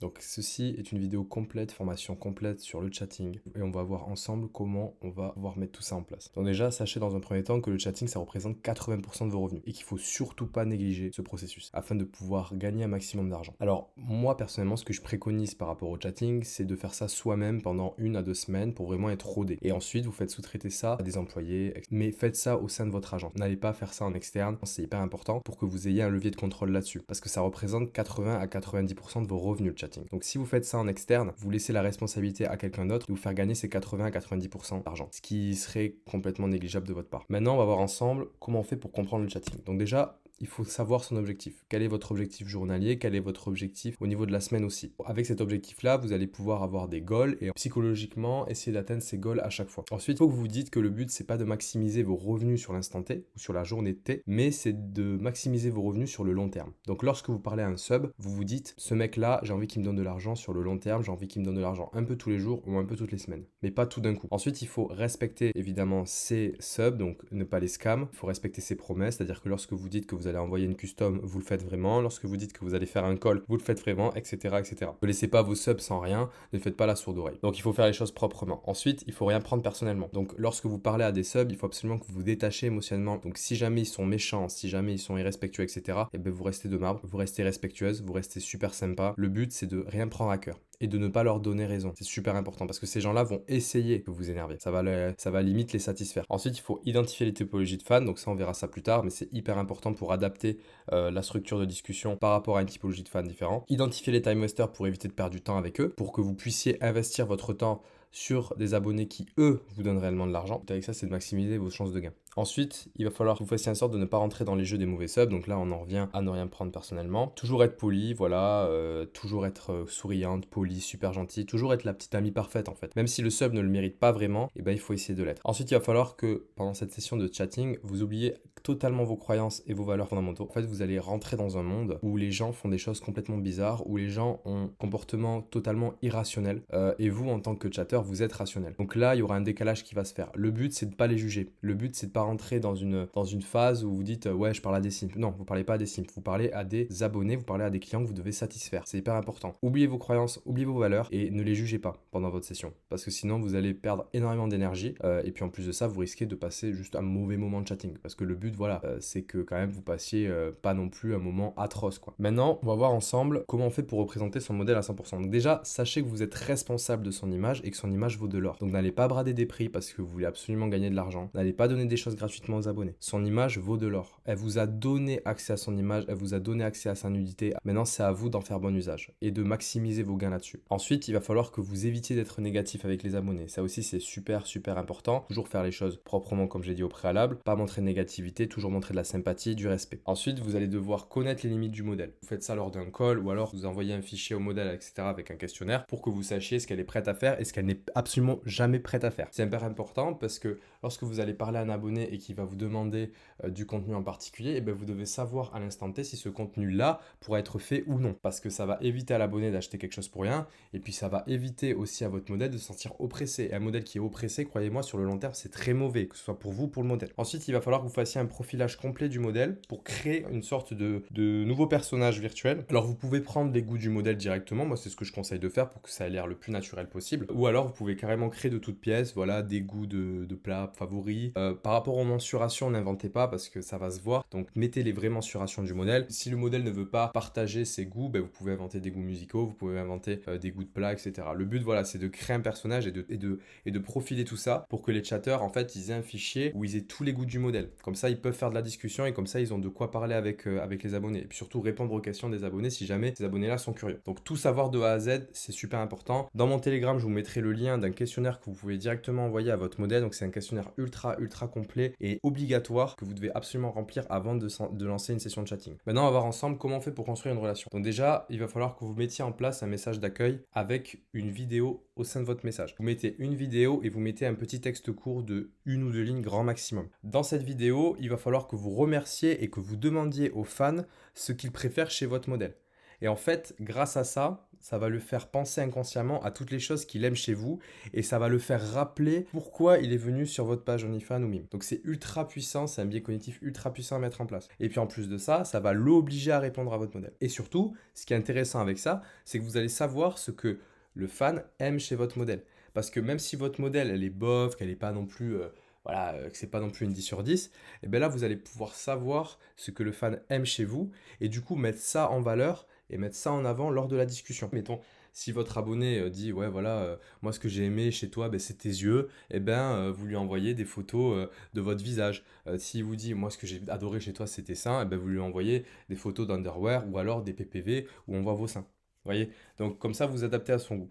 Donc ceci est une vidéo complète, formation complète sur le chatting et on va voir ensemble comment on va pouvoir mettre tout ça en place. Donc déjà, sachez dans un premier temps que le chatting ça représente 80% de vos revenus et qu'il faut surtout pas négliger ce processus afin de pouvoir gagner un maximum d'argent. Alors moi personnellement, ce que je préconise par rapport au chatting, c'est de faire ça soi-même pendant 1 à 2 semaines pour vraiment être rodé. Et ensuite, vous faites sous-traiter ça à des employés, mais faites ça au sein de votre agent. N'allez pas faire ça en externe, c'est hyper important pour que vous ayez un levier de contrôle là-dessus parce que ça représente 80 à 90% de vos revenus le chatting. Donc si vous faites ça en externe, vous laissez la responsabilité à quelqu'un d'autre de vous faire gagner ces 80 à 90% d'argent, ce qui serait complètement négligeable de votre part. Maintenant, on va voir ensemble comment on fait pour comprendre le chatting. Donc déjà, il faut savoir son objectif. Quel est votre objectif journalier? Quel est votre objectif au niveau de la semaine aussi? Avec cet objectif-là, vous allez pouvoir avoir des goals et psychologiquement essayer d'atteindre ces goals à chaque fois. Ensuite, il faut que vous vous dites que le but, c'est pas de maximiser vos revenus sur l'instant T ou sur la journée T, mais c'est de maximiser vos revenus sur le long terme. Donc lorsque vous parlez à un sub, vous vous dites, ce mec-là, j'ai envie qu'il me donne de l'argent sur le long terme, j'ai envie qu'il me donne de l'argent un peu tous les jours ou un peu toutes les semaines, mais pas tout d'un coup. Ensuite, il faut respecter évidemment ses subs, donc ne pas les scam. Il faut respecter ses promesses, c'est-à-dire que lorsque vous dites que vous allez envoyer une custom, vous le faites vraiment. Lorsque vous dites que vous allez faire un call, vous le faites vraiment, etc., etc. Ne laissez pas vos subs sans rien, ne faites pas la sourde oreille. Donc il faut faire les choses proprement. Ensuite, il faut rien prendre personnellement. Donc lorsque vous parlez à des subs, il faut absolument que vous vous détachez émotionnellement. Donc si jamais ils sont méchants, si jamais ils sont irrespectueux, etc., et ben vous restez de marbre, vous restez respectueuse, vous restez super sympa. Le but c'est de rien prendre à cœur et de ne pas leur donner raison. C'est super important parce que ces gens-là vont essayer que vous énerviez. Ça va limite les satisfaire. Ensuite, il faut identifier les typologies de fans. Donc ça, on verra ça plus tard, mais c'est hyper important pour adapter la structure de discussion par rapport à une typologie de fans différente. Identifier les time wasters pour éviter de perdre du temps avec eux, pour que vous puissiez investir votre temps sur des abonnés qui, eux, vous donnent réellement de l'argent. Avec ça, c'est de maximiser vos chances de gain. Ensuite, il va falloir que vous fassiez en sorte de ne pas rentrer dans les jeux des mauvais subs. Donc là, on en revient à ne rien prendre personnellement. Toujours être poli, voilà. Toujours être souriante, poli, super gentil. Toujours être la petite amie parfaite, en fait. Même si le sub ne le mérite pas vraiment, et ben, il faut essayer de l'être. Ensuite, il va falloir que, pendant cette session de chatting, vous oubliez totalement vos croyances et vos valeurs fondamentaux. En fait, vous allez rentrer dans un monde où les gens font des choses complètement bizarres, où les gens ont un comportement totalement irrationnel. Et vous, en tant que chatter, vous êtes rationnel. Donc là, il y aura un décalage qui va se faire. Le but, c'est de pas les juger. Le but, c'est de pas rentrer dans une phase où vous dites ouais, je parle à des simps. Non, vous parlez pas à des simps. Vous parlez à des abonnés, vous parlez à des clients que vous devez satisfaire. C'est hyper important. Oubliez vos croyances, oubliez vos valeurs et ne les jugez pas pendant votre session. Parce que sinon, vous allez perdre énormément d'énergie. Et puis en plus de ça, vous risquez de passer juste un mauvais moment de chatting. Parce que le but, voilà, c'est que quand même vous passiez pas non plus un moment atroce, quoi. Maintenant, on va voir ensemble comment on fait pour représenter son modèle à 100%. Donc déjà, sachez que vous êtes responsable de son image et que son image vaut de l'or. Donc n'allez pas brader des prix parce que vous voulez absolument gagner de l'argent. N'allez pas donner des choses gratuitement aux abonnés. Son image vaut de l'or. Elle vous a donné accès à son image, elle vous a donné accès à sa nudité. Maintenant, c'est à vous d'en faire bon usage et de maximiser vos gains là-dessus. Ensuite, il va falloir que vous évitiez d'être négatif avec les abonnés. Ça aussi, c'est super, super important. Toujours faire les choses proprement, comme j'ai dit au préalable. Pas montrer de négativité, toujours montrer de la sympathie, du respect. Ensuite, vous allez devoir connaître les limites du modèle. Vous faites ça lors d'un call ou alors vous envoyez un fichier au modèle, etc. avec un questionnaire pour que vous sachiez ce qu'elle est prête à faire et ce qu'elle n'est absolument jamais prête à faire. C'est hyper important parce que lorsque vous allez parler à un abonné et qu'il va vous demander du contenu en particulier, et bien vous devez savoir à l'instant T si ce contenu-là pourra être fait ou non. Parce que ça va éviter à l'abonné d'acheter quelque chose pour rien et puis ça va éviter aussi à votre modèle de se sentir oppressé. Et un modèle qui est oppressé, croyez-moi, sur le long terme, c'est très mauvais, que ce soit pour vous ou pour le modèle. Ensuite, il va falloir que vous fassiez un profilage complet du modèle pour créer une sorte de nouveau personnage virtuel. Alors vous pouvez prendre les goûts du modèle directement, moi c'est ce que je conseille de faire pour que ça ait l'air le plus naturel possible. Ou alors vous pouvez carrément créer de toutes pièces, voilà, des goûts de plats favoris. Par rapport aux mensurations, n'inventez pas parce que ça va se voir. Donc mettez les vraies mensurations du modèle. Si le modèle ne veut pas partager ses goûts, ben, vous pouvez inventer des goûts musicaux, vous pouvez inventer des goûts de plats, etc. Le but, voilà, c'est de créer un personnage et de profiler tout ça pour que les chatteurs, en fait, ils aient un fichier où ils aient tous les goûts du modèle. Comme ça, ils peuvent faire de la discussion et comme ça, ils ont de quoi parler avec les abonnés. Et puis surtout, répondre aux questions des abonnés si jamais ces abonnés-là sont curieux. Donc tout savoir de A à Z, c'est super important. Dans mon Telegram, je vous mettrai le lien d'un questionnaire que vous pouvez directement envoyer à votre modèle. Donc c'est un questionnaire ultra complet et obligatoire que vous devez absolument remplir avant de lancer une session de chatting. Maintenant, on va voir ensemble comment on fait pour construire une relation. Donc déjà, il va falloir que vous mettiez en place un message d'accueil avec une vidéo au sein de votre message. Vous mettez une vidéo et vous mettez un petit texte court de 1 ou 2 lignes grand maximum. Dans cette vidéo, il va falloir que vous remerciez et que vous demandiez aux fans ce qu'ils préfèrent chez votre modèle. Et en fait, grâce à ça, ça va le faire penser inconsciemment à toutes les choses qu'il aime chez vous et ça va le faire rappeler pourquoi il est venu sur votre page OnlyFans ou Mime. Donc c'est ultra puissant, c'est un biais cognitif ultra puissant à mettre en place. Et puis en plus de ça, ça va l'obliger à répondre à votre modèle. Et surtout, ce qui est intéressant avec ça, c'est que vous allez savoir ce que le fan aime chez votre modèle. Parce que même si votre modèle, elle est bof, qu'elle n'est pas non plus... voilà, que c'est pas non plus une 10 sur 10, et bien là vous allez pouvoir savoir ce que le fan aime chez vous et du coup mettre ça en valeur et mettre ça en avant lors de la discussion. Mettons, si votre abonné dit ouais voilà, moi ce que j'ai aimé chez toi ben, c'est tes yeux, et ben vous lui envoyez des photos de votre visage. S'il vous dit moi ce que j'ai adoré chez toi c'est tes seins, et ben vous lui envoyez des photos d'underwear ou alors des PPV où on voit vos seins. Vous voyez? Donc comme ça vous adaptez à son goût.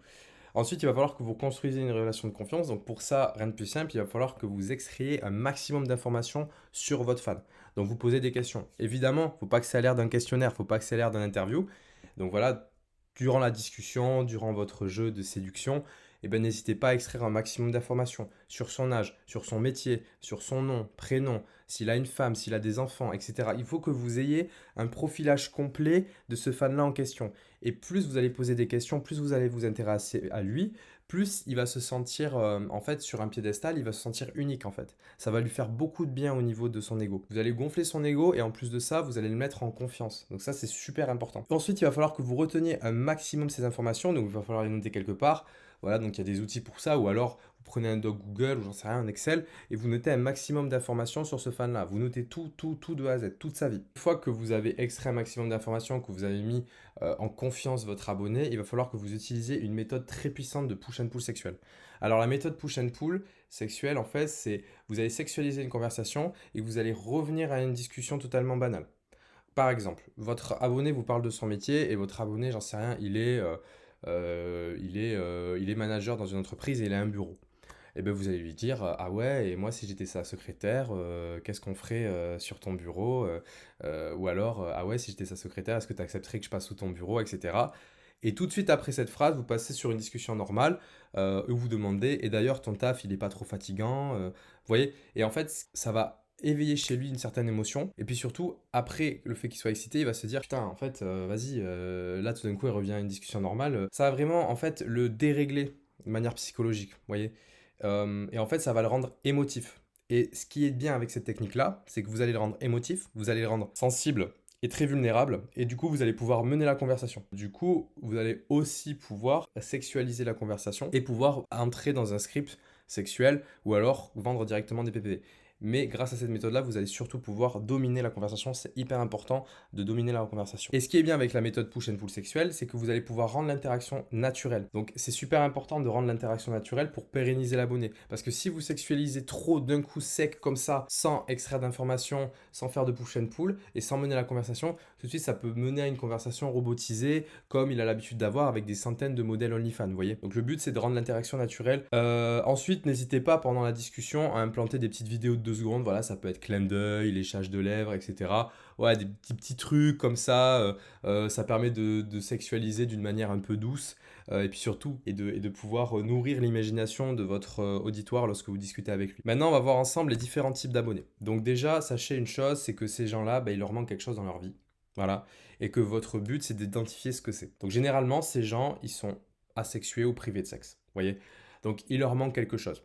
Ensuite, il va falloir que vous construisez une relation de confiance. Donc pour ça, rien de plus simple, il va falloir que vous extrayez un maximum d'informations sur votre fan. Donc vous posez des questions. Évidemment, il ne faut pas que ça ait l'air d'un questionnaire, il ne faut pas que ça ait l'air d'un interview. Donc voilà, durant la discussion, durant votre jeu de séduction, eh ben, n'hésitez pas à extraire un maximum d'informations sur son âge, sur son métier, sur son nom, prénom, s'il a une femme, s'il a des enfants, etc. Il faut que vous ayez un profilage complet de ce fan-là en question. Et plus vous allez poser des questions, plus vous allez vous intéresser à lui, plus il va se sentir en fait sur un piédestal, il va se sentir unique en fait. Ça va lui faire beaucoup de bien au niveau de son ego. Vous allez gonfler son ego et en plus de ça, vous allez le mettre en confiance. Donc ça c'est super important. Ensuite, il va falloir que vous reteniez un maximum ces informations, donc il va falloir les noter quelque part. Voilà, donc il y a des outils pour ça, ou alors vous prenez un doc Google ou j'en sais rien, un Excel, et vous notez un maximum d'informations sur ce fan-là. Vous notez tout de A à Z, toute sa vie. Une fois que vous avez extrait un maximum d'informations, que vous avez mis en confiance votre abonné, il va falloir que vous utilisiez une méthode très puissante de push and pull sexuel. Alors la méthode push and pull sexuelle, en fait, c'est vous allez sexualiser une conversation et vous allez revenir à une discussion totalement banale. Par exemple, votre abonné vous parle de son métier et votre abonné, j'en sais rien, il est manager dans une entreprise et il a un bureau. Et bien vous allez lui dire ah ouais, et moi si j'étais sa secrétaire, qu'est-ce qu'on ferait sur ton bureau ou alors ah ouais, si j'étais sa secrétaire, est-ce que tu accepterais que je passe sous ton bureau, etc. Et tout de suite après cette phrase, vous passez sur une discussion normale où vous demandez et d'ailleurs ton taf il est pas trop fatigant, vous voyez. Et en fait ça va éveiller chez lui une certaine émotion et puis surtout après le fait qu'il soit excité il va se dire putain en fait vas-y là tout d'un coup il revient à une discussion normale. Ça va vraiment en fait le dérégler de manière psychologique, vous voyez. Et en fait, ça va le rendre émotif. Et ce qui est bien avec cette technique-là, c'est que vous allez le rendre émotif, vous allez le rendre sensible et très vulnérable, et du coup, vous allez pouvoir mener la conversation. Du coup, vous allez aussi pouvoir sexualiser la conversation et pouvoir entrer dans un script sexuel ou alors vendre directement des PPV. Mais grâce à cette méthode-là, vous allez surtout pouvoir dominer la conversation. C'est hyper important de dominer la conversation. Et ce qui est bien avec la méthode push and pull sexuelle, c'est que vous allez pouvoir rendre l'interaction naturelle. Donc c'est super important de rendre l'interaction naturelle pour pérenniser l'abonné. Parce que si vous sexualisez trop d'un coup sec comme ça, sans extraire d'informations, sans faire de push and pull et sans mener la conversation, tout de suite ça peut mener à une conversation robotisée comme il a l'habitude d'avoir avec des centaines de modèles OnlyFans, vous voyez. Donc le but c'est de rendre l'interaction naturelle. Ensuite, n'hésitez pas pendant la discussion à implanter des petites vidéos de 2 secondes, voilà, ça peut être clin d'œil, léchage de lèvres, etc. Ouais, des petits trucs comme ça, ça permet de sexualiser d'une manière un peu douce, et puis surtout, et de pouvoir nourrir l'imagination de votre auditoire lorsque vous discutez avec lui. Maintenant, on va voir ensemble les différents types d'abonnés. Donc déjà, sachez une chose, c'est que ces gens-là, bah, il leur manque quelque chose dans leur vie. Voilà. Et que votre but, c'est d'identifier ce que c'est. Donc généralement, ces gens, ils sont asexués ou privés de sexe. Vous voyez? Donc il leur manque quelque chose.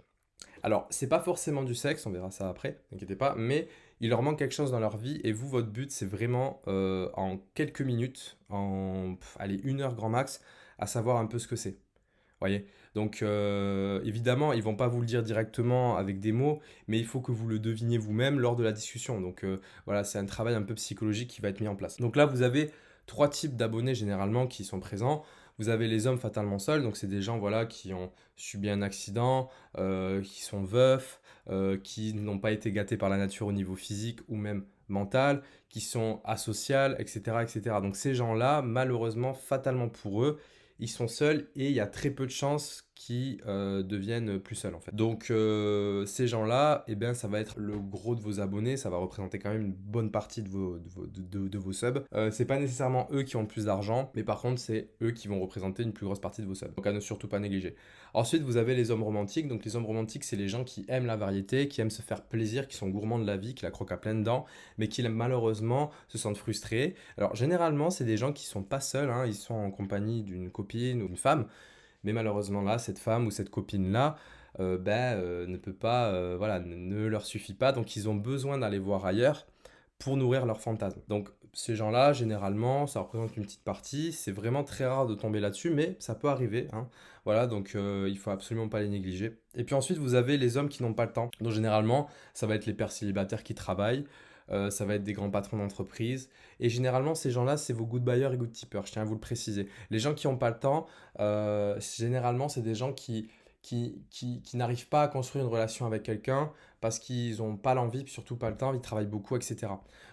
Alors, c'est pas forcément du sexe, on verra ça après, n'inquiétez pas, mais il leur manque quelque chose dans leur vie et vous, votre but, c'est vraiment en quelques minutes, allez, 1 heure grand max, à savoir un peu ce que c'est. Voyez? Donc, évidemment, ils vont pas vous le dire directement avec des mots, mais il faut que vous le deviniez vous-même lors de la discussion. Donc, voilà, c'est un travail un peu psychologique qui va être mis en place. Donc là, vous avez 3 types d'abonnés généralement qui sont présents. Vous avez les hommes fatalement seuls, donc c'est des gens voilà, qui ont subi un accident, qui sont veufs, qui n'ont pas été gâtés par la nature au niveau physique ou même mental, qui sont asociales, etc., etc. Donc ces gens-là, malheureusement, fatalement pour eux, ils sont seuls et il y a très peu de chances qui deviennent plus seuls en fait. Donc ces gens-là, eh bien, ça va être le gros de vos abonnés, ça va représenter quand même une bonne partie de vos subs. C'est pas nécessairement eux qui ont le plus d'argent, mais par contre c'est eux qui vont représenter une plus grosse partie de vos subs. Donc à ne surtout pas négliger. Ensuite, vous avez les hommes romantiques. Donc les hommes romantiques, c'est les gens qui aiment la variété, qui aiment se faire plaisir, qui sont gourmands de la vie, qui la croquent à pleines dents, mais qui malheureusement se sentent frustrés. Alors généralement, c'est des gens qui sont pas seuls, hein, ils sont en compagnie d'une copine ou d'une femme, mais malheureusement là, cette femme ou cette copine-là ne peut pas, voilà, ne leur suffit pas, donc ils ont besoin d'aller voir ailleurs pour nourrir leurs fantasmes. Donc ces gens-là, généralement, ça représente une petite partie, c'est vraiment très rare de tomber là-dessus, mais ça peut arriver, hein. Voilà, donc il faut absolument pas les négliger. Et puis ensuite, vous avez les hommes qui n'ont pas le temps. Donc généralement, ça va être les pères célibataires qui travaillent, ça va être des grands patrons d'entreprise. Et généralement, ces gens-là, c'est vos good buyers et good tippers, je tiens à vous le préciser. Les gens qui n'ont pas le temps, généralement, c'est des gens qui n'arrivent pas à construire une relation avec quelqu'un parce qu'ils n'ont pas l'envie, puis surtout pas le temps, ils travaillent beaucoup, etc.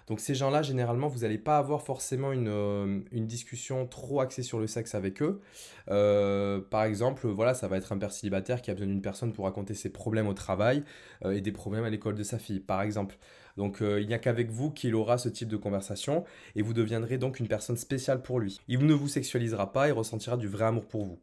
Donc ces gens-là, généralement, vous n'allez pas avoir forcément une discussion trop axée sur le sexe avec eux. Par exemple, voilà, ça va être un père célibataire qui a besoin d'une personne pour raconter ses problèmes au travail et des problèmes à l'école de sa fille, par exemple. Donc il n'y a qu'avec vous qu'il aura ce type de conversation et vous deviendrez donc une personne spéciale pour lui. Il ne vous sexualisera pas et ressentira du vrai amour pour vous.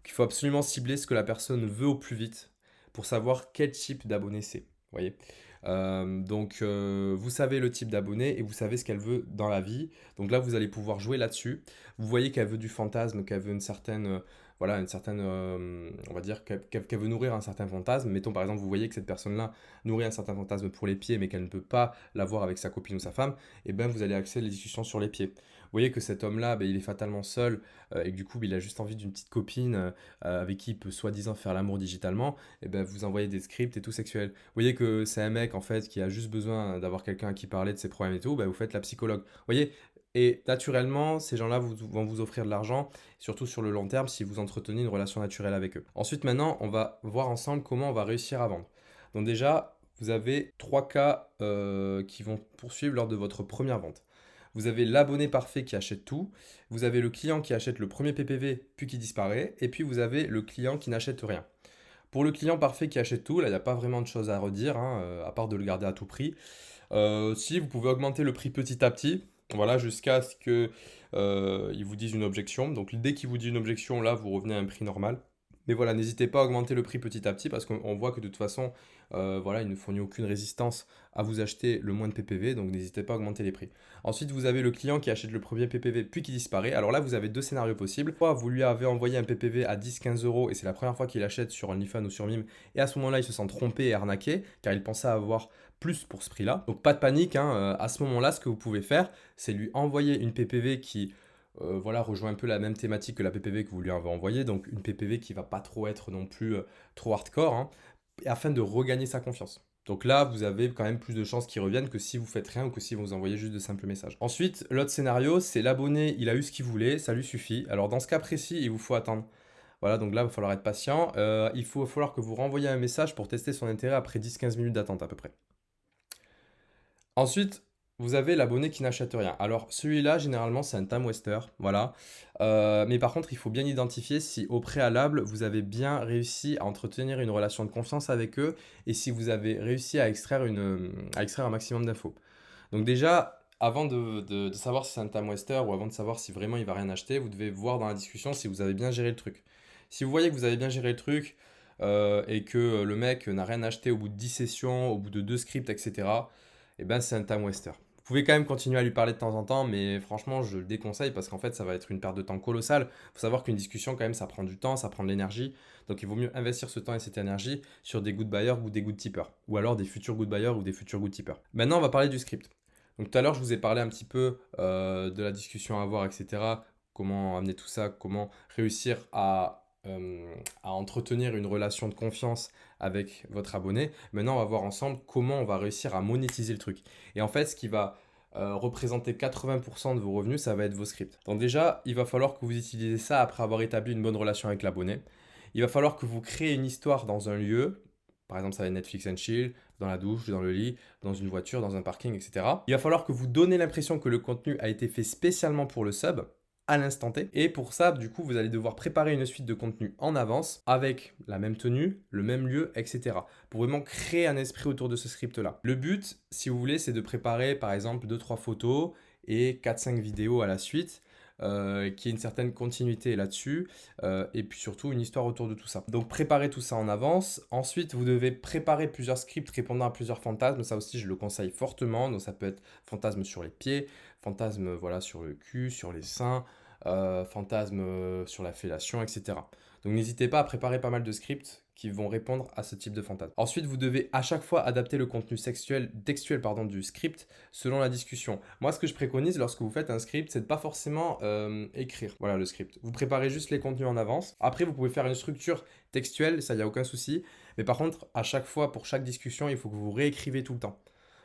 Il faut absolument cibler ce que la personne veut au plus vite pour savoir quel type d'abonné c'est. Vous voyez. Vous savez le type d'abonné et vous savez ce qu'elle veut dans la vie. Donc là, vous allez pouvoir jouer là-dessus. Vous voyez qu'elle veut du fantasme, qu'elle veut une certaine, on va dire qu'elle veut nourrir un certain fantasme. Mettons par exemple, vous voyez que cette personne-là nourrit un certain fantasme pour les pieds, mais qu'elle ne peut pas l'avoir avec sa copine ou sa femme. Et ben, vous allez axer les discussions sur les pieds. Vous voyez que cet homme-là, ben, il est fatalement seul et que du coup, il a juste envie d'une petite copine avec qui il peut soi-disant faire l'amour digitalement. Et ben, vous envoyez des scripts et tout sexuels. Vous voyez que c'est un mec en fait qui a juste besoin d'avoir quelqu'un à qui parler de ses problèmes et tout, bah, vous faites la psychologue. Vous voyez, et naturellement, ces gens-là vont vous offrir de l'argent, surtout sur le long terme, si vous entretenez une relation naturelle avec eux. Ensuite, maintenant, on va voir ensemble comment on va réussir à vendre. Donc déjà, vous avez trois cas qui vont poursuivre lors de votre première vente. Vous avez l'abonné parfait qui achète tout, vous avez le client qui achète le premier PPV puis qui disparaît, et puis vous avez le client qui n'achète rien. Pour le client parfait qui achète tout, là, il n'y a pas vraiment de choses à redire, hein, à part de le garder à tout prix. Si vous pouvez augmenter le prix petit à petit, voilà, jusqu'à ce que ils vous disent une objection. Donc dès qu'il vous dit une objection, là, vous revenez à un prix normal. Mais voilà, n'hésitez pas à augmenter le prix petit à petit parce qu'on voit que de toute façon, voilà, il ne fournit aucune résistance à vous acheter le moins de PPV, donc n'hésitez pas à augmenter les prix. Ensuite, vous avez le client qui achète le premier PPV puis qui disparaît. Alors là, vous avez deux scénarios possibles. Soit vous lui avez envoyé un PPV à 10-15 euros et c'est la première fois qu'il achète sur OnlyFans ou sur Mime, et à ce moment-là, il se sent trompé et arnaqué car il pensait avoir plus pour ce prix-là. Donc pas de panique, hein, à ce moment-là, ce que vous pouvez faire, c'est lui envoyer une PPV qui voilà, rejoint un peu la même thématique que la PPV que vous lui avez envoyée, donc une PPV qui va pas trop être non plus trop hardcore, hein, afin de regagner sa confiance. Donc là, vous avez quand même plus de chances qu'il revienne que si vous faites rien ou que si vous envoyez juste de simples messages. Ensuite, l'autre scénario, c'est l'abonné, il a eu ce qu'il voulait, ça lui suffit. Alors dans ce cas précis, il vous faut attendre. Voilà, donc là, il va falloir être patient. Il va falloir que vous renvoyiez un message pour tester son intérêt après 10-15 minutes d'attente à peu près. Ensuite, vous avez l'abonné qui n'achète rien. Alors, celui-là, généralement, c'est un time waster, voilà. Mais par contre, il faut bien identifier si au préalable, vous avez bien réussi à entretenir une relation de confiance avec eux et si vous avez réussi à extraire, à extraire un maximum d'infos. Donc déjà, avant de savoir si c'est un time waster ou avant de savoir si vraiment il va rien acheter, vous devez voir dans la discussion si vous avez bien géré le truc. Si vous voyez que vous avez bien géré le truc et que le mec n'a rien acheté au bout de 10 sessions, au bout de 2 scripts, etc., eh ben c'est un time waster. Vous pouvez quand même continuer à lui parler de temps en temps, mais franchement, je le déconseille parce qu'en fait, ça va être une perte de temps colossale. Il faut savoir qu'une discussion, quand même, ça prend du temps, ça prend de l'énergie. Donc, il vaut mieux investir ce temps et cette énergie sur des good buyers ou des good tippers. Ou alors des futurs good buyers ou des futurs good tippers. Maintenant, on va parler du script. Donc, tout à l'heure, je vous ai parlé un petit peu de la discussion à avoir, etc. Comment amener tout ça, comment réussir à entretenir une relation de confiance avec votre abonné. Maintenant, on va voir ensemble comment on va réussir à monétiser le truc. Et en fait, ce qui va représenter 80% de vos revenus, ça va être vos scripts. Donc déjà, il va falloir que vous utilisez ça après avoir établi une bonne relation avec l'abonné. Il va falloir que vous créez une histoire dans un lieu. Par exemple, ça va être Netflix and Chill, dans la douche, dans le lit, dans une voiture, dans un parking, etc. Il va falloir que vous donnez l'impression que le contenu a été fait spécialement pour le sub, à l'instant T. Et pour ça, du coup, vous allez devoir préparer une suite de contenu en avance avec la même tenue, le même lieu, etc. pour vraiment créer un esprit autour de ce script-là. Le but, si vous voulez, c'est de préparer par exemple 2-3 photos et 4-5 vidéos à la suite. Qui ait une certaine continuité là-dessus, et puis surtout une histoire autour de tout ça. Donc préparez tout ça en avance. Ensuite, vous devez préparer plusieurs scripts répondant à plusieurs fantasmes. Ça aussi, je le conseille fortement. Donc ça peut être fantasme sur les pieds, fantasme voilà, sur le cul, sur les seins, fantasme sur la fellation, etc. Donc n'hésitez pas à préparer pas mal de scripts qui vont répondre à ce type de fantasme. Ensuite, vous devez à chaque fois adapter le contenu textuel du script selon la discussion. Moi, ce que je préconise lorsque vous faites un script, c'est de pas forcément écrire voilà, le script. Vous préparez juste les contenus en avance. Après, vous pouvez faire une structure textuelle, ça, il n'y a aucun souci. Mais par contre, à chaque fois, pour chaque discussion, il faut que vous réécrivez tout le temps.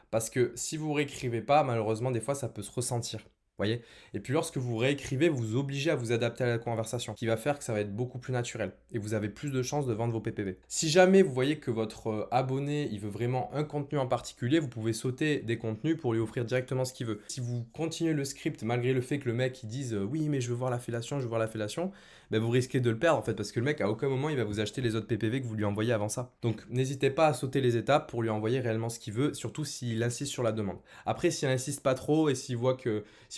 Parce que si vous réécrivez pas, malheureusement, des fois, ça peut se ressentir. Voyez. Et puis lorsque vous réécrivez, vous vous obligez à vous adapter à la conversation, qui va faire que ça va être beaucoup plus naturel et vous avez plus de chances de vendre vos PPV. Si jamais vous voyez que votre abonné, il veut vraiment un contenu en particulier, vous pouvez sauter des contenus pour lui offrir directement ce qu'il veut. Si vous continuez le script malgré le fait que le mec il dise oui mais je veux voir la fellation, je veux voir la fellation, ben vous risquez de le perdre en fait parce que le mec à aucun moment il va vous acheter les autres PPV que vous lui envoyez avant ça. Donc n'hésitez pas à sauter les étapes pour lui envoyer réellement ce qu'il veut, surtout s'il insiste sur la demande. Après s'il insiste pas trop et si vous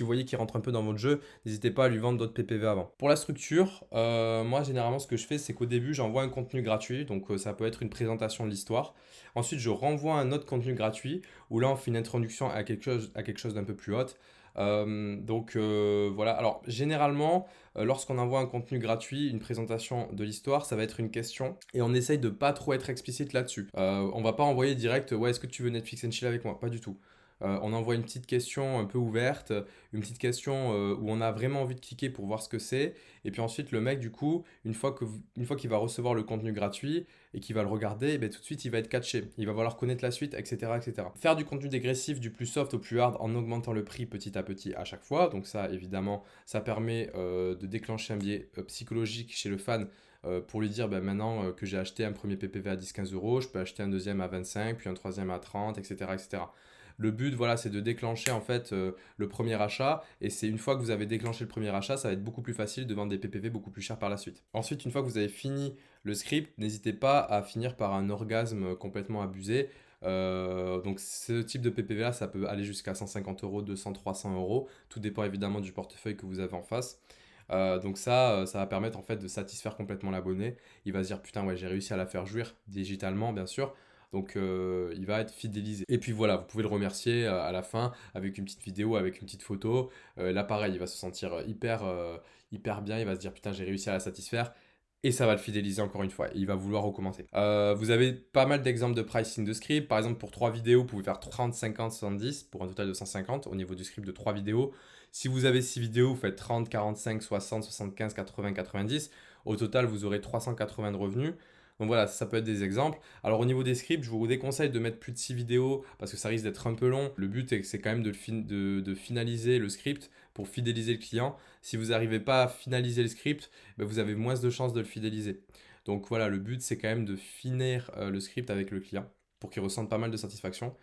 voyez qu'il rentre un peu dans votre jeu, n'hésitez pas à lui vendre d'autres PPV avant. Pour la structure, moi généralement ce que je fais c'est qu'au début j'envoie un contenu gratuit, donc ça peut être une présentation de l'histoire. Ensuite je renvoie un autre contenu gratuit où là on fait une introduction à quelque chose d'un peu plus haute. Voilà, alors généralement lorsqu'on envoie un contenu gratuit, une présentation de l'histoire, ça va être une question et on essaye de pas trop être explicite là-dessus. On va pas envoyer direct ouais est-ce que tu veux Netflix and chill avec moi, pas du tout. On envoie une petite question un peu ouverte, une petite question où on a vraiment envie de cliquer pour voir ce que c'est. Et puis ensuite, le mec, du coup, une fois qu'il va recevoir le contenu gratuit et qu'il va le regarder, eh ben, tout de suite, il va être catché. Il va falloir connaître la suite, etc., etc. Faire du contenu dégressif du plus soft au plus hard en augmentant le prix petit à petit à chaque fois. Donc ça, évidemment, ça permet de déclencher un biais psychologique chez le fan pour lui dire ben, maintenant que j'ai acheté un premier PPV à 10-15 euros, je peux acheter un deuxième à 25, puis un troisième à 30, etc. etc. Le but, voilà, c'est de déclencher en fait le premier achat. Et c'est une fois que vous avez déclenché le premier achat, ça va être beaucoup plus facile de vendre des PPV beaucoup plus chers par la suite. Ensuite, une fois que vous avez fini le script, n'hésitez pas à finir par un orgasme complètement abusé. Donc ce type de PPV là, ça peut aller jusqu'à 150 euros, 200, 300 euros. Tout dépend évidemment du portefeuille que vous avez en face. Donc ça va permettre en fait de satisfaire complètement l'abonné. Il va se dire putain ouais j'ai réussi à la faire jouir digitalement bien sûr. Donc il va être fidélisé. Et puis voilà, vous pouvez le remercier à la fin avec une petite vidéo, avec une petite photo. Là pareil, il va se sentir hyper bien, il va se dire putain j'ai réussi à la satisfaire. Et ça va le fidéliser encore une fois. Et il va vouloir recommencer. Vous avez pas mal d'exemples de pricing de script. Par exemple, pour 3 vidéos, vous pouvez faire 30, 50, 70 pour un total de 150 au niveau du script de 3 vidéos. Si vous avez 6 vidéos, vous faites 30, 45, 60, 75, 80, 90. Au total, vous aurez 380 de revenus. Donc voilà, ça peut être des exemples. Alors au niveau des scripts, je vous déconseille de mettre plus de 6 vidéos parce que ça risque d'être un peu long. Le but, c'est quand même de finaliser le script pour fidéliser le client. Si vous n'arrivez pas à finaliser le script, ben, vous avez moins de chances de le fidéliser. Donc voilà, le but, c'est quand même de finir le script avec le client pour qu'il ressente pas mal de satisfaction.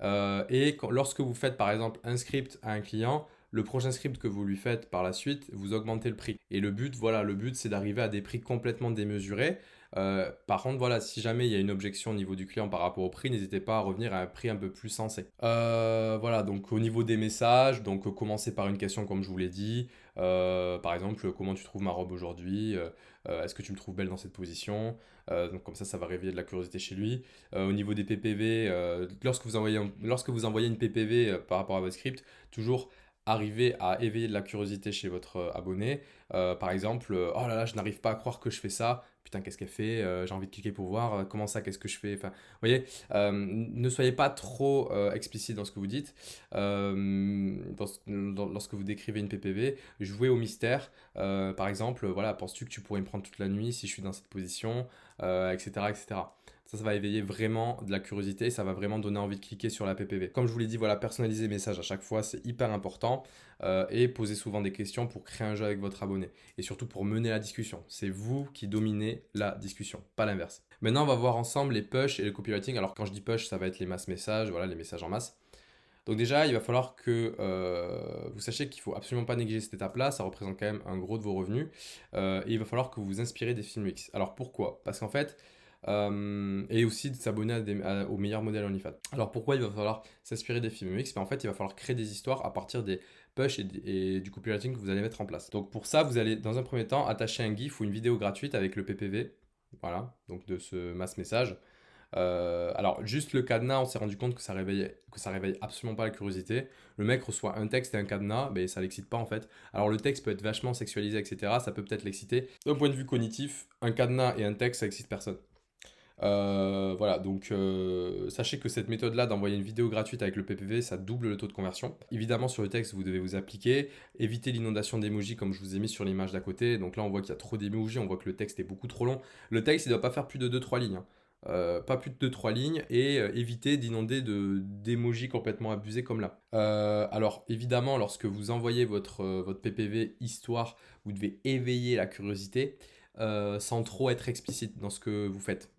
Lorsque vous faites par exemple un script à un client, le prochain script que vous lui faites par la suite, vous augmentez le prix. Et le but, voilà, le but c'est d'arriver à des prix complètement démesurés. Par contre, voilà, si jamais il y a une objection au niveau du client par rapport au prix, n'hésitez pas à revenir à un prix un peu plus sensé. Voilà, donc au niveau des messages, donc commencez par une question comme je vous l'ai dit. Par exemple, comment tu trouves ma robe aujourd'hui? Est-ce que tu me trouves belle dans cette position? Donc comme ça va réveiller de la curiosité chez lui. Au niveau des PPV, lorsque vous envoyez une PPV par rapport à votre script, toujours arriver à éveiller de la curiosité chez votre abonné. Par exemple, oh là là, je n'arrive pas à croire que je fais ça. Putain, qu'est-ce qu'elle fait? J'ai envie de cliquer pour voir. Comment ça, qu'est-ce que je fais? Enfin, vous voyez, ne soyez pas trop explicite dans ce que vous dites. Lorsque vous décrivez une PPV, jouez au mystère. Par exemple, voilà, penses-tu que tu pourrais me prendre toute la nuit si je suis dans cette position, etc., etc. Ça va éveiller vraiment de la curiosité, ça va vraiment donner envie de cliquer sur la PPV. Comme je vous l'ai dit, voilà, personnaliser les messages à chaque fois, c'est hyper important. Et poser souvent des questions pour créer un jeu avec votre abonné. Et surtout pour mener la discussion. C'est vous qui dominez la discussion, pas l'inverse. Maintenant, on va voir ensemble les push et le copywriting. Alors quand je dis push, ça va être les mass messages, voilà, les messages en masse. Donc déjà, il va falloir que vous sachiez qu'il ne faut absolument pas négliger cette étape-là, ça représente quand même un gros de vos revenus, et il va falloir que vous vous inspirez des films UX. Alors pourquoi? Parce qu'en fait, et aussi de s'abonner aux meilleurs modèles OnlyFans. Alors pourquoi il va falloir s'inspirer des films UX? Ben, en fait, il va falloir créer des histoires à partir des push et du copywriting que vous allez mettre en place. Donc pour ça, vous allez dans un premier temps attacher un GIF ou une vidéo gratuite avec le PPV, voilà, donc de ce mass message. Alors, juste le cadenas, on s'est rendu compte que ça réveille absolument pas la curiosité. Le mec reçoit un texte et un cadenas, mais ça l'excite pas en fait. Alors, le texte peut être vachement sexualisé, etc. Ça peut peut-être l'exciter. D'un point de vue cognitif, un cadenas et un texte, ça excite personne. Voilà, donc sachez que cette méthode-là d'envoyer une vidéo gratuite avec le PPV, ça double le taux de conversion. Évidemment, sur le texte, vous devez vous appliquer, éviter l'inondation d'emojis comme je vous ai mis sur l'image d'à côté. Donc là, on voit qu'il y a trop d'emojis, on voit que le texte est beaucoup trop long. Le texte, il ne doit pas faire plus de 2-3 lignes, hein. Pas plus de 2-3 lignes et éviter d'inonder d'emojis complètement abusés comme là. Alors évidemment, lorsque vous envoyez votre PPV histoire, vous devez éveiller la curiosité sans trop être explicite dans ce que vous faites.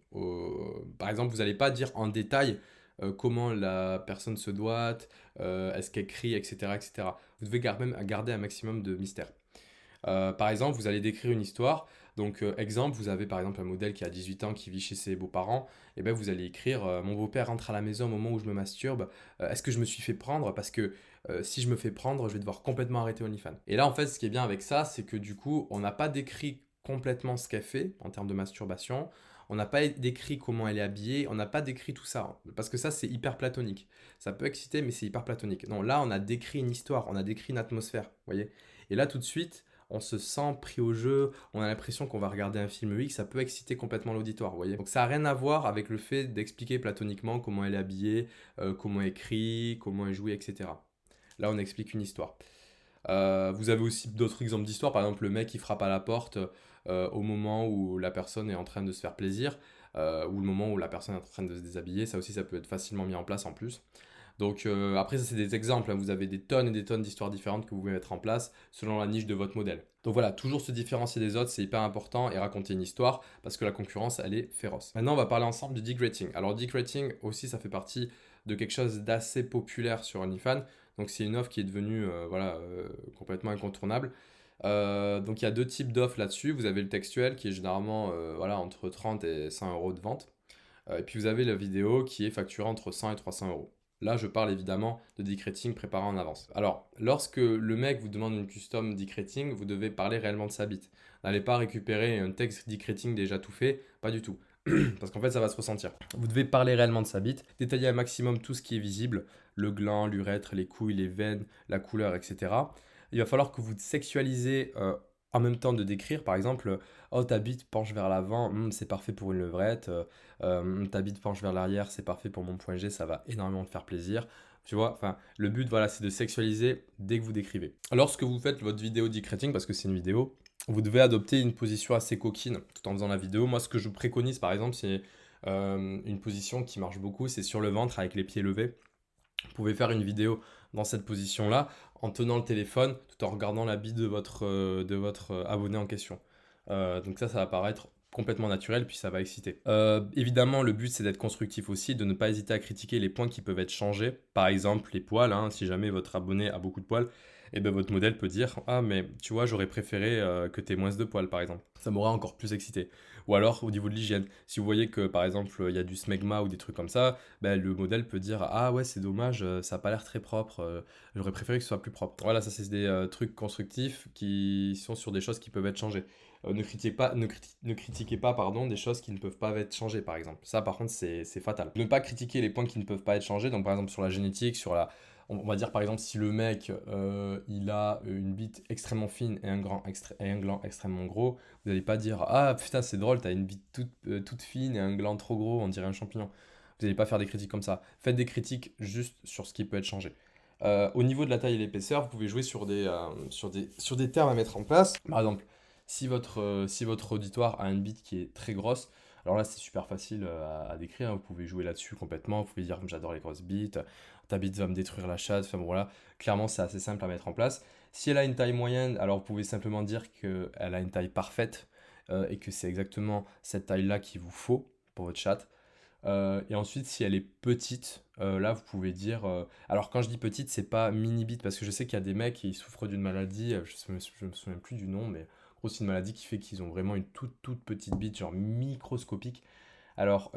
Par exemple, vous n'allez pas dire en détail comment la personne se doit, est-ce qu'elle crie, etc., etc. Vous devez même garder un maximum de mystère. Par exemple, vous allez décrire une histoire. Donc, exemple, vous avez par exemple un modèle qui a 18 ans qui vit chez ses beaux-parents. Et bien, vous allez écrire mon beau-père rentre à la maison au moment où je me masturbe. Est-ce que je me suis fait prendre? Parce que si je me fais prendre, je vais devoir complètement arrêter OnlyFans. Et là, en fait, ce qui est bien avec ça, c'est que du coup, on n'a pas décrit complètement ce qu'elle fait en termes de masturbation. On n'a pas décrit comment elle est habillée, on n'a pas décrit tout ça. Parce que ça, c'est hyper platonique. Ça peut exciter, mais c'est hyper platonique. Non, là, on a décrit une histoire, on a décrit une atmosphère, vous voyez. Et là, tout de suite, on se sent pris au jeu, on a l'impression qu'on va regarder un film UX, ça peut exciter complètement l'auditoire, vous voyez. Donc ça n'a rien à voir avec le fait d'expliquer platoniquement comment elle est habillée, comment elle crie, comment elle joue, etc. Là, on explique une histoire. Vous avez aussi d'autres exemples d'histoires, par exemple le mec qui frappe à la porte au moment où la personne est en train de se faire plaisir, ou le moment où la personne est en train de se déshabiller, ça aussi ça peut être facilement mis en place en plus. Donc après ça c'est des exemples, hein. Vous avez des tonnes et des tonnes d'histoires différentes que vous pouvez mettre en place selon la niche de votre modèle. Donc voilà, toujours se différencier des autres, c'est hyper important et raconter une histoire parce que la concurrence elle est féroce. Maintenant on va parler ensemble du dick rating. Alors dick rating aussi ça fait partie de quelque chose d'assez populaire sur OnlyFans. Donc c'est une offre qui est devenue complètement incontournable. Donc il y a deux types d'offres là-dessus. Vous avez le textuel qui est généralement voilà, entre 30 et 100 euros de vente. Et puis vous avez la vidéo qui est facturée entre 100 et 300 euros. Là, je parle évidemment de dick rating préparé en avance. Alors, lorsque le mec vous demande une custom dick rating, vous devez parler réellement de sa bite. N'allez pas récupérer un texte dick rating déjà tout fait, pas du tout. Parce qu'en fait, ça va se ressentir. Vous devez parler réellement de sa bite, détailler un maximum tout ce qui est visible, le gland, l'urètre, les couilles, les veines, la couleur, etc. Il va falloir que vous sexualisez en même temps de décrire, par exemple, oh ta bite penche vers l'avant, c'est parfait pour une levrette, ta bite penche vers l'arrière, c'est parfait pour mon point G, ça va énormément te faire plaisir. Tu vois, enfin, le but, voilà, c'est de sexualiser dès que vous décrivez. Lorsque vous faites votre vidéo dick rating, parce que c'est une vidéo, vous devez adopter une position assez coquine tout en faisant la vidéo. Moi, ce que je préconise, par exemple, c'est une position qui marche beaucoup, c'est sur le ventre avec les pieds levés. Vous pouvez faire une vidéo dans cette position-là en tenant le téléphone tout en regardant la bite de votre abonné en question. Donc ça va paraître complètement naturel, puis ça va exciter. Évidemment, le but c'est d'être constructif aussi, de ne pas hésiter à critiquer les points qui peuvent être changés. Par exemple, les poils, hein, si jamais votre abonné a beaucoup de poils, et ben votre modèle peut dire ah mais tu vois j'aurais préféré que tu aies moins de poils par exemple. Ça m'aurait encore plus excité. Ou alors au niveau de l'hygiène, si vous voyez que par exemple il y a du smegma ou des trucs comme ça, ben, le modèle peut dire ah ouais c'est dommage, ça a pas l'air très propre, j'aurais préféré que ce soit plus propre. Voilà, ça c'est des trucs constructifs qui sont sur des choses qui peuvent être changées. Ne critiquez pas pardon, des choses qui ne peuvent pas être changées, par exemple. Ça, par contre, c'est fatal. Ne pas critiquer les points qui ne peuvent pas être changés. Donc, par exemple, sur la génétique, on va dire, par exemple, si le mec, il a une bite extrêmement fine et un gland extrêmement gros, vous n'allez pas dire ah putain, c'est drôle, t'as une bite toute fine et un gland trop gros, on dirait un champignon. Vous n'allez pas faire des critiques comme ça. Faites des critiques juste sur ce qui peut être changé. Au niveau de la taille et l'épaisseur, vous pouvez jouer sur des termes à mettre en place. Par exemple, si votre auditoire a une bite qui est très grosse, alors là c'est super facile à décrire, hein. Vous pouvez jouer là-dessus complètement, vous pouvez dire j'adore les grosses bites, ta bite va me détruire la chatte, enfin bon, voilà, clairement c'est assez simple à mettre en place. Si elle a une taille moyenne, alors vous pouvez simplement dire qu'elle a une taille parfaite et que c'est exactement cette taille-là qu'il vous faut pour votre chatte. Et ensuite, si elle est petite, là, vous pouvez dire. Alors, quand je dis petite, c'est pas mini bite, parce que je sais qu'il y a des mecs qui souffrent d'une maladie, je me souviens plus du nom, mais en gros, c'est une maladie qui fait qu'ils ont vraiment une toute petite bite, genre microscopique. Alors,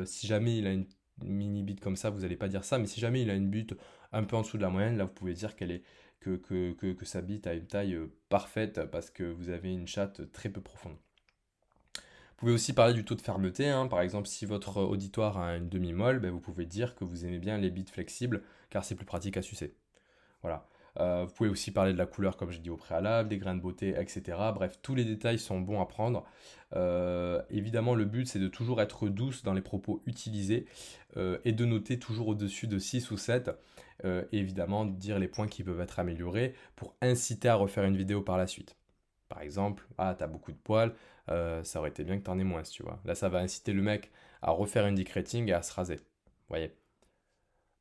si jamais il a une mini bite comme ça, vous n'allez pas dire ça, mais si jamais il a une bite un peu en dessous de la moyenne, là, vous pouvez dire que sa bite a une taille parfaite parce que vous avez une chatte très peu profonde. Vous pouvez aussi parler du taux de fermeté, hein. Par exemple, si votre auditoire a une demi-molle, ben, vous pouvez dire que vous aimez bien les bites flexibles car c'est plus pratique à sucer. Voilà. Vous pouvez aussi parler de la couleur, comme j'ai dit au préalable, des grains de beauté, etc. Bref, tous les détails sont bons à prendre. Évidemment, le but, c'est de toujours être douce dans les propos utilisés et de noter toujours au-dessus de 6 ou 7. Et évidemment, dire les points qui peuvent être améliorés pour inciter à refaire une vidéo par la suite. Par exemple, ah, t'as beaucoup de poils, ça aurait été bien que t'en aies moins, tu vois. Là, ça va inciter le mec à refaire une dick rating et à se raser. Vous voyez.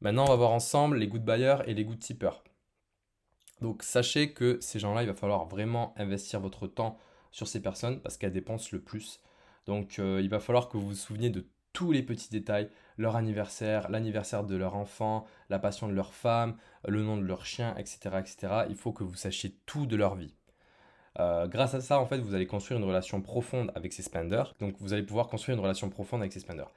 Maintenant, on va voir ensemble les good buyers et les good tippers. Donc sachez que ces gens-là, il va falloir vraiment investir votre temps sur ces personnes parce qu'elles dépensent le plus. Donc il va falloir que vous vous souveniez de tous les petits détails, leur anniversaire, l'anniversaire de leur enfant, la passion de leur femme, le nom de leur chien, etc., etc. Il faut que vous sachiez tout de leur vie. Grâce à ça, en fait, vous allez construire une relation profonde avec ces spenders. Donc vous allez pouvoir construire une relation profonde avec ces spenders.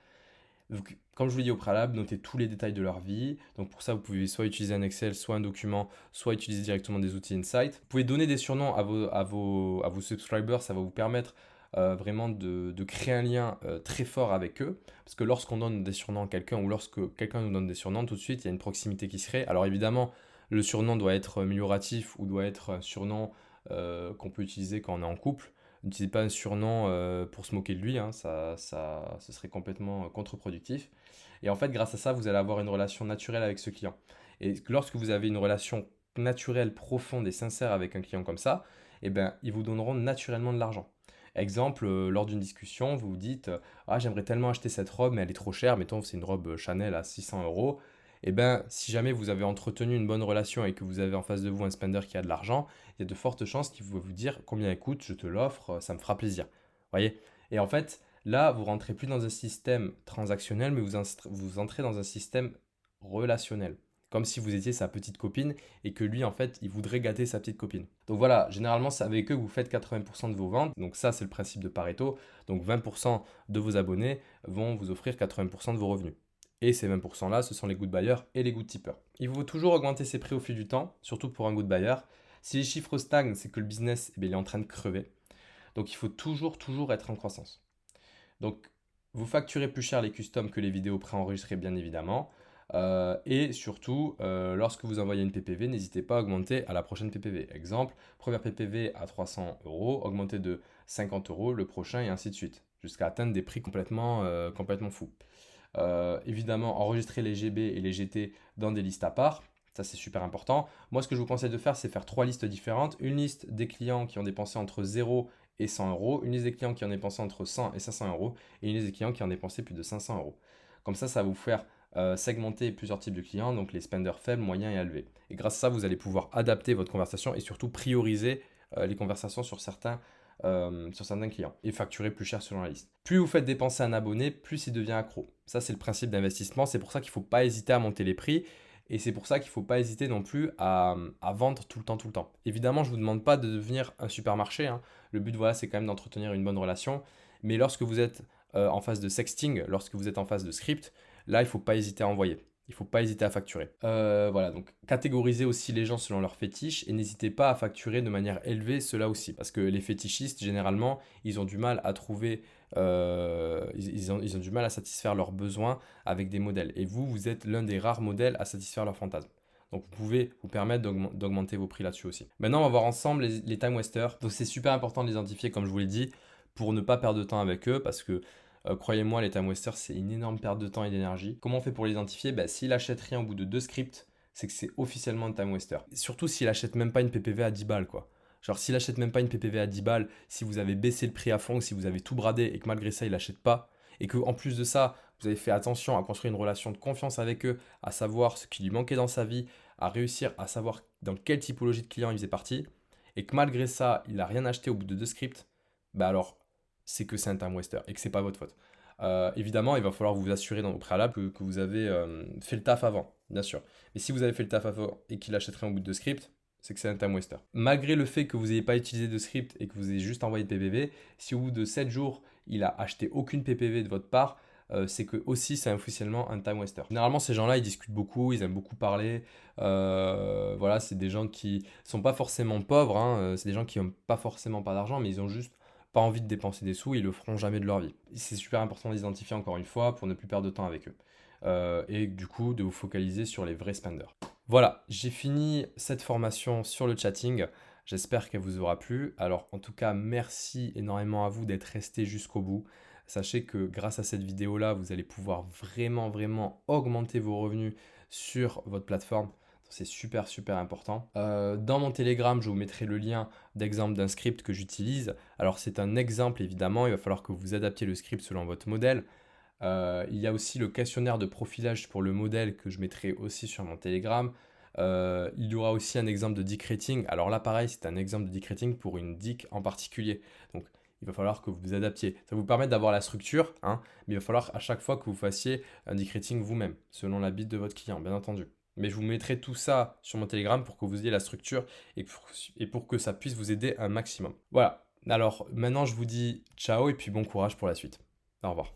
Donc, comme je vous l'ai dit au préalable, notez tous les détails de leur vie. Donc pour ça, vous pouvez soit utiliser un Excel, soit un document, soit utiliser directement des outils Insight. Vous pouvez donner des surnoms à vos subscribers, ça va vous permettre vraiment de créer un lien très fort avec eux. Parce que lorsqu'on donne des surnoms à quelqu'un ou lorsque quelqu'un nous donne des surnoms, tout de suite, il y a une proximité qui se crée. Alors évidemment, le surnom doit être amélioratif ou doit être un surnom qu'on peut utiliser quand on est en couple. N'utilisez pas un surnom pour se moquer de lui, hein, ce serait complètement contre-productif. Et en fait, grâce à ça, vous allez avoir une relation naturelle avec ce client. Et lorsque vous avez une relation naturelle, profonde et sincère avec un client comme ça, eh ben, ils vous donneront naturellement de l'argent. Exemple, lors d'une discussion, vous vous dites ah, j'aimerais tellement acheter cette robe, mais elle est trop chère. Mettons, c'est une robe Chanel à 600 euros. Eh ben, si jamais vous avez entretenu une bonne relation et que vous avez en face de vous un spender qui a de l'argent, il y a de fortes chances qu'il va vous dire combien elle coûte, je te l'offre, ça me fera plaisir. Voyez. Et en fait, là, vous rentrez plus dans un système transactionnel, mais vous entrez dans un système relationnel. Comme si vous étiez sa petite copine et que lui, en fait, il voudrait gâter sa petite copine. Donc voilà, généralement, c'est avec eux que vous faites 80% de vos ventes. Donc ça, c'est le principe de Pareto. Donc 20% de vos abonnés vont vous offrir 80% de vos revenus. Et ces 20%-là, ce sont les good buyers et les good tippers. Il faut toujours augmenter ses prix au fil du temps, surtout pour un good buyer. Si les chiffres stagnent, c'est que le business il est en train de crever. Donc il faut toujours être en croissance. Donc vous facturez plus cher les customs que les vidéos préenregistrées, bien évidemment. Et surtout, lorsque vous envoyez une PPV, n'hésitez pas à augmenter à la prochaine PPV. Exemple, première PPV à 300 euros, augmentez de 50 euros le prochain et ainsi de suite, jusqu'à atteindre des prix complètement fous. Évidemment, enregistrer les GB et les GT dans des listes à part. Ça, c'est super important. Moi, ce que je vous conseille de faire, c'est faire 3 listes différentes. Une liste des clients qui ont dépensé entre 0 et 100 euros. Une liste des clients qui ont dépensé entre 100 et 500 euros. Et une liste des clients qui ont dépensé plus de 500 euros. Comme ça va vous faire segmenter plusieurs types de clients, donc les spenders faibles, moyens et élevés. Et grâce à ça, vous allez pouvoir adapter votre conversation et surtout prioriser les conversations sur certains clients et facturer plus cher selon la liste. Plus vous faites dépenser un abonné, plus il devient accro. Ça, c'est le principe d'investissement. C'est pour ça qu'il ne faut pas hésiter à monter les prix. Et c'est pour ça qu'il ne faut pas hésiter non plus à vendre tout le temps. Évidemment, je ne vous demande pas de devenir un supermarché, hein. Le but, voilà, c'est quand même d'entretenir une bonne relation. Mais lorsque vous êtes en phase de sexting, lorsque vous êtes en phase de script, là, il ne faut pas hésiter à envoyer. Il ne faut pas hésiter à facturer. Voilà, donc catégorisez aussi les gens selon leurs fétiches et n'hésitez pas à facturer de manière élevée cela aussi. Parce que les fétichistes, généralement, ils ont du mal à trouver, ils ont du mal à satisfaire leurs besoins avec des modèles. Et vous êtes l'un des rares modèles à satisfaire leurs fantasmes. Donc vous pouvez vous permettre d'augmenter vos prix là-dessus aussi. Maintenant, on va voir ensemble les time wasters. Donc c'est super important de les identifier, comme je vous l'ai dit, pour ne pas perdre de temps avec eux, parce que croyez-moi, les time wasters, c'est une énorme perte de temps et d'énergie. Comment on fait pour l'identifier? S'il achète rien au bout de 2 scripts, c'est que c'est officiellement un time waster. Et surtout s'il achète même pas une PPV à 10 balles, quoi. Genre s'il achète même pas une PPV à 10 balles, si vous avez baissé le prix à fond, si vous avez tout bradé et que malgré ça, il achète pas, et que en plus de ça, vous avez fait attention à construire une relation de confiance avec eux, à savoir ce qui lui manquait dans sa vie, à réussir à savoir dans quelle typologie de client il faisait partie, et que malgré ça, il n'a rien acheté au bout de 2 scripts, alors c'est que c'est un time waster et que c'est pas votre faute. Évidemment, il va falloir vous assurer au préalable que vous avez fait le taf avant, bien sûr. Mais si vous avez fait le taf avant et qu'il achèterait un bout de script, c'est que c'est un time waster. Malgré le fait que vous n'ayez pas utilisé de script et que vous ayez juste envoyé de PPV, si au bout de 7 jours, il a acheté aucune PPV de votre part, c'est que aussi c'est officiellement un time waster. Généralement, ces gens-là, ils discutent beaucoup, ils aiment beaucoup parler. Voilà, c'est des gens qui sont pas forcément pauvres, hein, c'est des gens qui n'ont pas forcément pas d'argent, mais ils ont juste pas envie de dépenser des sous, ils le feront jamais de leur vie. C'est super important d'identifier encore une fois pour ne plus perdre de temps avec eux. Et du coup, de vous focaliser sur les vrais spenders. Voilà, j'ai fini cette formation sur le chatting. J'espère qu'elle vous aura plu. Alors, en tout cas, merci énormément à vous d'être resté jusqu'au bout. Sachez que grâce à cette vidéo-là, vous allez pouvoir vraiment, vraiment augmenter vos revenus sur votre plateforme. C'est super, super important. Dans mon Telegram, je vous mettrai le lien d'exemple d'un script que j'utilise. Alors, c'est un exemple, évidemment. Il va falloir que vous adaptiez le script selon votre modèle. Il y a aussi le questionnaire de profilage pour le modèle que je mettrai aussi sur mon Telegram. Il y aura aussi un exemple de dick rating. Alors là, pareil, c'est un exemple de dick rating pour une dick en particulier. Donc, il va falloir que vous vous adaptiez. Ça va vous permettre d'avoir la structure, hein, mais il va falloir à chaque fois que vous fassiez un dick rating vous-même, selon la bite de votre client, bien entendu. Mais je vous mettrai tout ça sur mon Telegram pour que vous ayez la structure et pour que ça puisse vous aider un maximum. Voilà. Alors maintenant, je vous dis ciao et puis bon courage pour la suite. Au revoir.